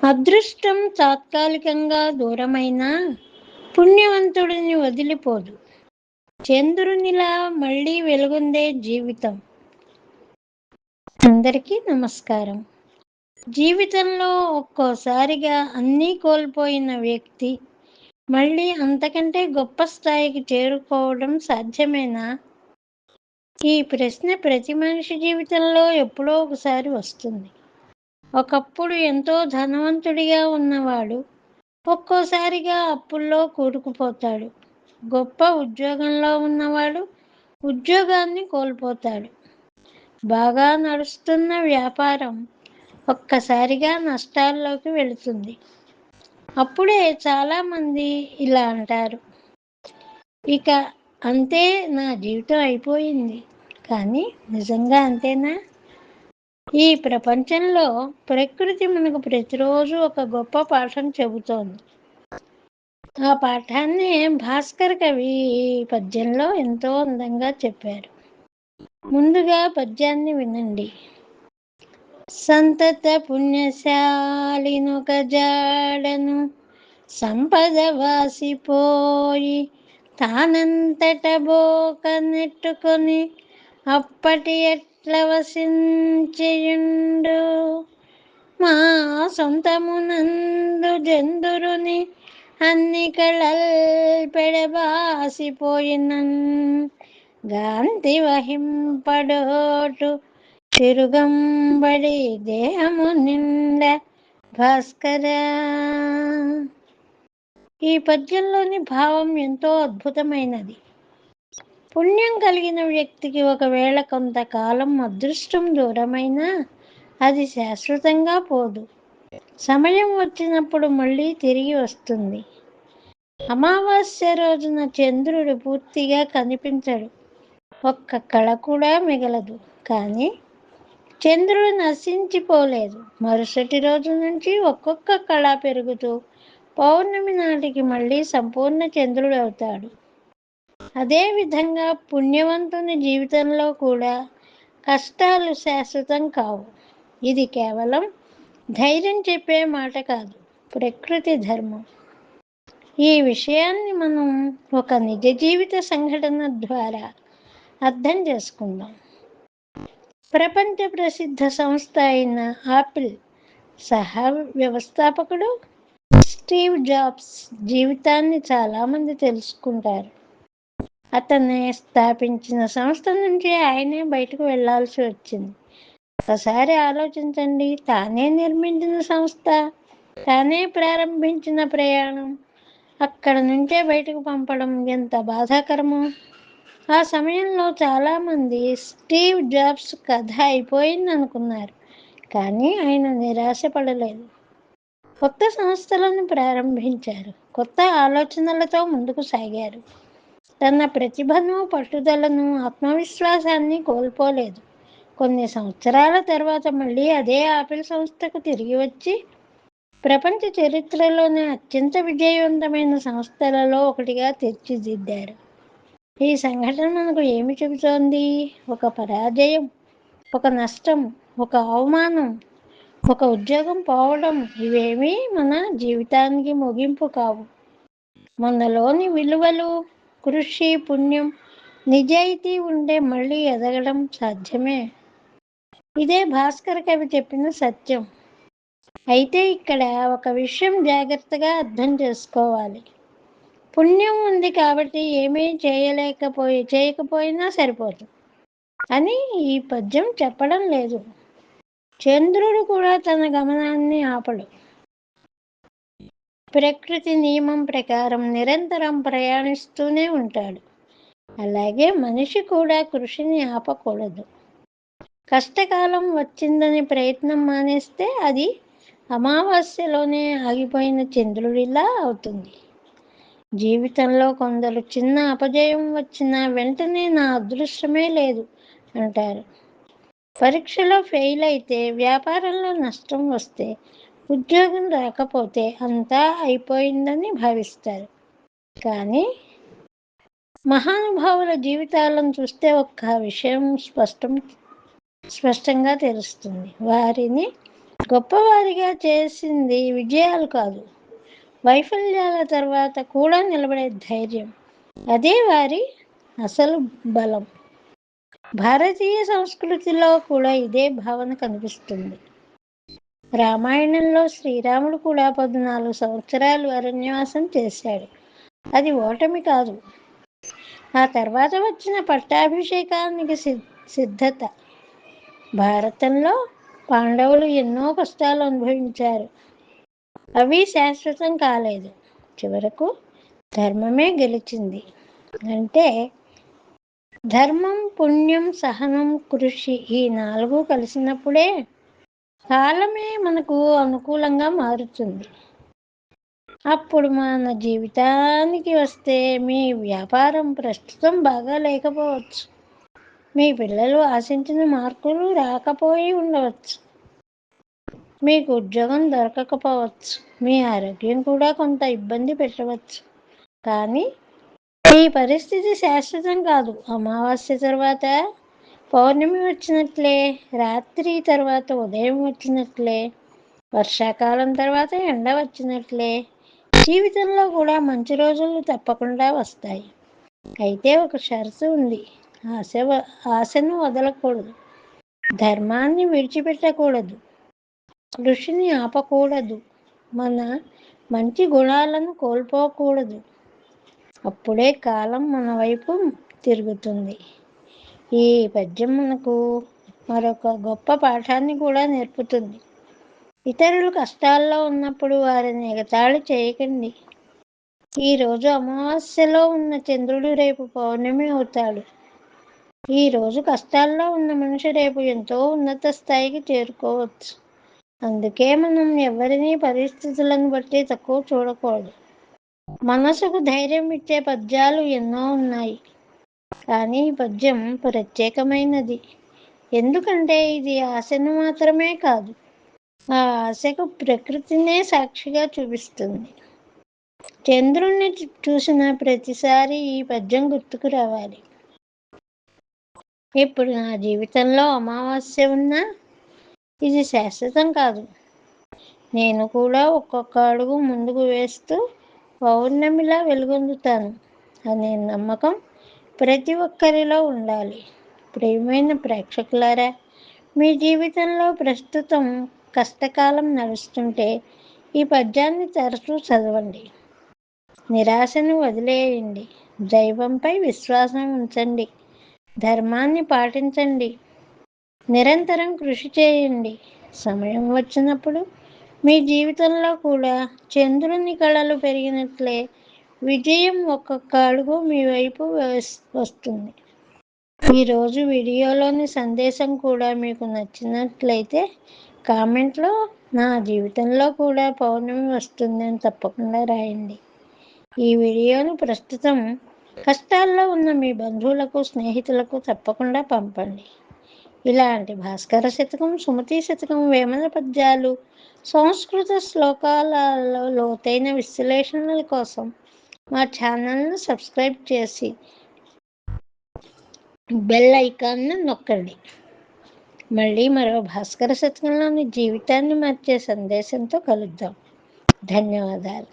అదృష్టం తాత్కాలికంగా దూరమైనా పుణ్యవంతుడిని వదిలిపోదు. చంద్రునిలా మళ్ళీ వెలుగొందే జీవితం. అందరికీ నమస్కారం. జీవితంలో ఒక్కోసారిగా అన్నీ కోల్పోయిన వ్యక్తి మళ్ళీ అంతకంటే గొప్ప స్థాయికి చేరుకోవడం సాధ్యమేనా? ఈ ప్రశ్న ప్రతి మనిషి జీవితంలో ఎప్పుడో ఒకసారి వస్తుంది. ఒకప్పుడు ఎంతో ధనవంతుడిగా ఉన్నవాడు ఒక్కోసారిగా అప్పుల్లో కూరుకుపోతాడు. గొప్ప ఉద్యోగంలో ఉన్నవాడు ఉద్యోగాన్ని కోల్పోతాడు. బాగా నడుస్తున్న వ్యాపారం ఒక్కసారిగా నష్టాల్లోకి వెళుతుంది. అప్పుడే చాలామంది ఇలా అంటారు, ఇక అంతే, నా జీవితం అయిపోయింది. కానీ నిజంగా అంతేనా? ఈ ప్రపంచంలో ప్రకృతి మనకు ప్రతిరోజు ఒక గొప్ప పాఠం చెబుతోంది. ఆ పాఠాన్ని భాస్కర్ కవి ఈ పద్యంలో ఎంతో అందంగా చెప్పారు. ముందుగా పద్యాన్ని వినండి. సంతత పుణ్యశాలినొక జాడను సంపద వాసిపోయి తానంతట బోక నెట్టుకొని అప్పటి ఎట్ల వసించియుండు. మా సొంతమునందు జందురుని అన్ని కళల్ పెడబాసిపోయినన్ గాంతి వహింపడోటు తిరుగంబడి దేహము నిండ భాస్కర. ఈ పద్యంలోని భావం ఎంతో అద్భుతమైనది. పుణ్యం కలిగిన వ్యక్తికి ఒకవేళ కొంతకాలం అదృష్టం దూరమైనా అది శాశ్వతంగా పోదు. సమయం వచ్చినప్పుడు మళ్ళీ తిరిగి వస్తుంది. అమావాస్య రోజున చంద్రుడు పూర్తిగా కనిపించడు, ఒక్క కళ కూడా మిగలదు. కానీ చంద్రుడు నశించిపోలేదు. మరుసటి రోజు నుంచి ఒక్కొక్క కళ పెరుగుతూ పౌర్ణమి నాటికి మళ్ళీ సంపూర్ణ చంద్రుడు అవుతాడు. అదేవిధంగా పుణ్యవంతుని జీవితంలో కూడా కష్టాలు శాశ్వతం కావు. ఇది కేవలం ధైర్యం చెప్పే మాట కాదు, ప్రకృతి ధర్మం. ఈ విషయాన్ని మనం ఒక నిజ జీవిత సంఘటన ద్వారా అర్థం చేసుకుందాం. ప్రపంచ ప్రసిద్ధ సంస్థ అయిన ఆపిల్ సహా వ్యవస్థాపకుడు స్టీవ్ జాబ్స్ జీవితాన్ని చాలామంది తెలుసుకుంటారు. అతన్ని స్థాపించిన సంస్థ నుంచి ఆయనే బయటకు వెళ్లాల్సి వచ్చింది. ఒకసారి ఆలోచించండి, తానే నిర్మించిన సంస్థ, తానే ప్రారంభించిన ప్రయాణం అక్కడ నుంచే బయటకు పంపడం ఎంత బాధాకరమో. ఆ సమయంలో చాలామంది స్టీవ్ జాబ్స్ కథ అయిపోయింది అనుకున్నారు. కానీ ఆయన నిరాశపడలేదు. కొత్త సంస్థలను ప్రారంభించారు, కొత్త ఆలోచనలతో ముందుకు సాగారు. తన ప్రతిభను, పట్టుదలను, ఆత్మవిశ్వాసాన్ని కోల్పోలేదు. కొన్ని సంవత్సరాల తర్వాత మళ్ళీ అదే ఆపిల్ సంస్థకు తిరిగి వచ్చి ప్రపంచ చరిత్రలోనే అత్యంత విజయవంతమైన సంస్థలలో ఒకటిగా తీర్చిదిద్దారు. ఈ సంఘటన మనకు ఏమి చెబుతోంది? ఒక పరాజయం, ఒక నష్టం, ఒక అవమానం, ఒక ఉద్యోగం పోవడం ఇవేమీ మన జీవితానికి ముగింపు కావు. మనలోని విలువలు, కృషి, పుణ్యం, నిజాయితీ ఉంటే మళ్ళీ ఎదగడం సాధ్యమే. ఇదే భాస్కర్ కవి చెప్పిన సత్యం. అయితే ఇక్కడ ఒక విషయం జాగ్రత్తగా అర్థం చేసుకోవాలి. పుణ్యం ఉంది కాబట్టి ఏమీ చేయకపోయినా సరిపోతుంది అని ఈ పద్యం చెప్పడం లేదు. చంద్రుడు కూడా తన గమనాన్ని ఆపడు. ప్రకృతి నియమం ప్రకారం నిరంతరం ప్రయాణిస్తూనే ఉంటాడు. అలాగే మనిషి కూడా కృషిని ఆపకూడదు. కష్టకాలం వచ్చిందని ప్రయత్నం మానేస్తే అది అమావాస్యలోనే ఆగిపోయిన చంద్రుడిలా అవుతుంది. జీవితంలో కొందరు చిన్న అపజయం వచ్చినా వెంటనే నా అదృష్టమే లేదు అంటారు. పరీక్షలో ఫెయిల్ అయితే, వ్యాపారంలో నష్టం వస్తే, ఉద్యోగం రాకపోతే అంతా అయిపోయిందని భావిస్తారు. కానీ మహానుభావుల జీవితాలను చూస్తే ఒక్క విషయం స్పష్టంగా తెలుస్తుంది. వారిని గొప్పవారిగా చేసింది విజయాలు కాదు, వైఫల్యాల తర్వాత కూడా నిలబడే ధైర్యం. అదే వారి అసలు బలం. భారతీయ సంస్కృతిలో కూడా ఇదే భావన కనిపిస్తుంది. రామాయణంలో శ్రీరాముడు కూడా 14 సంవత్సరాలు అరణ్యవాసం చేశాడు. అది ఓటమి కాదు, ఆ తర్వాత వచ్చిన పట్టాభిషేకానికి సిద్ధత. భారతంలో పాండవులు ఎన్నో కష్టాలు అనుభవించారు, అవి శాశ్వతం కాలేదు. చివరకు ధర్మమే గెలిచింది. అంటే ధర్మం, పుణ్యం, సహనం, కృషి ఈ 4 కలిసినప్పుడే కాలమే మనకు అనుకూలంగా మారుతుంది. అప్పుడు మన జీవితానికి వస్తే, మీ వ్యాపారం ప్రస్తుతం బాగా లేకపోవచ్చు, మీ పిల్లలు ఆశించిన మార్కులు రాకపోయి ఉండవచ్చు, మీకు ఉద్యోగం దొరకకపోవచ్చు, మీ ఆరోగ్యం కూడా కొంత ఇబ్బంది పెట్టవచ్చు. కానీ ఈ పరిస్థితి శాశ్వతం కాదు. అమావాస్య తర్వాత పౌర్ణమి వచ్చినట్లే, రాత్రి తర్వాత ఉదయం వచ్చినట్లే, వర్షాకాలం తర్వాత ఎండ వచ్చినట్లే జీవితంలో కూడా మంచి రోజులు తప్పకుండా వస్తాయి. అయితే ఒక షరతు ఉంది. ఆశను వదలకూడదు, ధర్మాన్ని విడిచిపెట్టకూడదు, కృషిని ఆపకూడదు, మన మంచి గుణాలను కోల్పోకూడదు. అప్పుడే కాలం మన వైపు తిరుగుతుంది. ఈ పద్యం మనకు మరొక గొప్ప పాఠాన్ని కూడా నేర్పుతుంది. ఇతరులు కష్టాల్లో ఉన్నప్పుడు వారిని ఎగతాళి చేయకండి. ఈరోజు అమావాస్యలో ఉన్న చంద్రుడు రేపు పౌర్ణమి అవుతాడు. ఈరోజు కష్టాల్లో ఉన్న మనిషి రేపు ఎంతో ఉన్నత స్థాయికి చేరుకోవచ్చు. అందుకే మనం ఎవరిని పరిస్థితులను బట్టి తక్కువ చూడకూడదు. మనసుకు ధైర్యం ఇచ్చే పద్యాలు ఎన్నో ఉన్నాయి, కానీ ఈ పద్యం ప్రత్యేకమైనది. ఎందుకంటే ఇది ఆశను మాత్రమే కాదు, ఆ ఆశకు ప్రకృతినే సాక్షిగా చూపిస్తుంది. చంద్రుణ్ణి చూసిన ప్రతిసారి ఈ పద్యం గుర్తుకు రావాలి. ఇప్పుడు నా జీవితంలో అమావాస్య ఉన్నా ఇది శాశ్వతం కాదు. నేను కూడా ఒక్కొక్క అడుగు ముందుకు వేస్తూ పౌర్ణమిలా వెలుగొందుతాను అనే నమ్మకం ప్రతి ఒక్కరిలో ఉండాలి. ప్రియమైన ప్రేక్షకులారా, మీ జీవితంలో ప్రస్తుతం కష్టకాలం నడుస్తుంటే ఈ పద్యాన్ని తరచూ చదవండి. నిరాశను వదిలేయండి, దైవంపై విశ్వాసం ఉంచండి, ధర్మాన్ని పాటించండి, నిరంతరం కృషి చేయండి. సమయం వచ్చినప్పుడు మీ జీవితంలో కూడా చంద్రుని కళలు పెరిగినట్లే విజయం ఒక్కొక్క అడుగు మీ వైపు వస్తుంది. ఈరోజు వీడియోలోని సందేశం కూడా మీకు నచ్చినట్లయితే కామెంట్లో నా జీవితంలో కూడా పౌర్ణమి వస్తుందని తప్పకుండా రాయండి. ఈ వీడియోను ప్రస్తుతం కష్టాల్లో ఉన్న మీ బంధువులకు, స్నేహితులకు తప్పకుండా పంపండి. ఇలాంటి భాస్కర శతకం, సుమతి శతకం, వేమన పద్యాలు, సంస్కృత శ్లోకాలలో లోతైన విశ్లేషణల కోసం మా ఛానల్ను సబ్స్క్రైబ్ చేసి బెల్ ఐకాన్ను నొక్కండి. మళ్ళీ మరో భాస్కర శతకంలోని జీవితాన్ని మార్చే సందేశంతో కలుద్దాం. ధన్యవాదాలు.